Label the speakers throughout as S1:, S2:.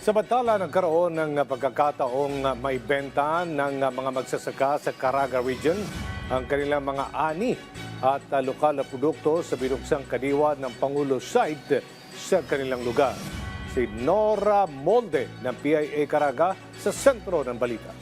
S1: Samantala, nagkaroon ng pagkakataong may benta ng mga magsasaka sa Caraga Region ang kanilang mga ani at lokal na produkto sa binuksang kadiwa ng Pangulo site sa kanilang lugar. Si Nora Molde ng PIA Caraga sa sentro ng balita.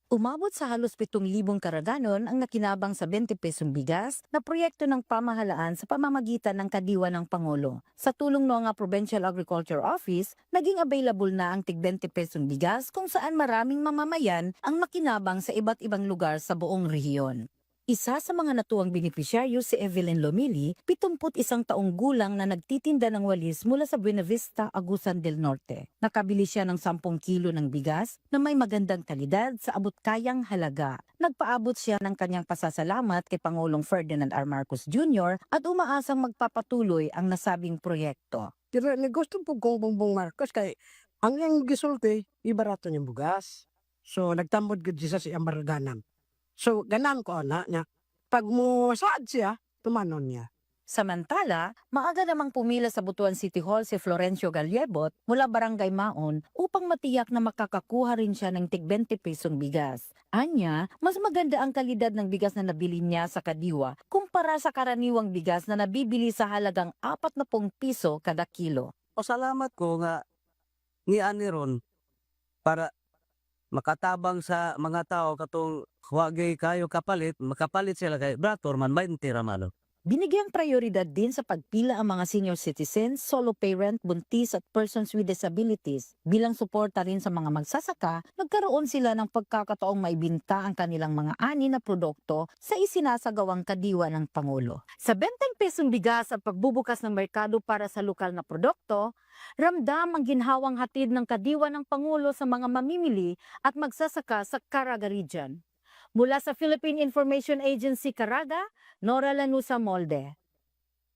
S2: Umabot sa halos 7,000 karaganon ang nakinabang sa 20 pesong bigas na proyekto ng pamahalaan sa pamamagitan ng kadiwa ng Pangulo. Sa tulong ng Provincial Agriculture Office, naging available na ang tig 20 pesong bigas kung saan maraming mamamayan ang makinabang sa iba't ibang lugar sa buong rehiyon. Isa sa mga natuwang benepisyaryo si Evelyn Lomili, 71 taong gulang na nagtitinda ng walis mula sa Buena Vista, Agusan del Norte. Nakabili siya ng 10 kilo ng bigas na may magandang kalidad sa abot-kayang halaga. Nagpaabot siya ng kanyang pasasalamat kay Pangulong Ferdinand R. Marcos Jr. at umaasang magpapatuloy ang nasabing proyekto.
S3: Pero gusto po ko Bongbong Marcos kay ang yang gisulti ibarato niyang bugas. So nagtambod gud siya sa Amarganam. So ganan ko ana niya. Pag mo saad siya, tumanon niya.
S2: Samantala, maaga namang pumila sa Butuan City Hall si Florencio Gallebot mula Barangay Maon upang matiyak na makakakuha rin siya ng tig 20 pesong bigas. Anya, mas maganda ang kalidad ng bigas na nabili niya sa Kadiwa kumpara sa karaniwang bigas na nabibili sa halagang 40 piso kada kilo.
S4: Pasalamat ko nga ni ani ron para makatabang sa mga tao katong wagay kayo kapalit, makapalit sila kay Brator man 20 ramalo.
S2: Binigyang prioridad din sa pagpila ang mga senior citizens, solo parent, buntis at persons with disabilities. Bilang suporta rin sa mga magsasaka, nagkaroon sila ng pagkakataong maibinta ang kanilang mga ani na produkto sa isinasagawang kadiwa ng Pangulo. Sa 20 pesong bigas at pagbubukas ng merkado para sa lokal na produkto, ramdam ang ginhawang hatid ng kadiwa ng Pangulo sa mga mamimili at magsasaka sa Caraga Region. Mula sa Philippine Information Agency Caraga, Nora Lanusa Molde.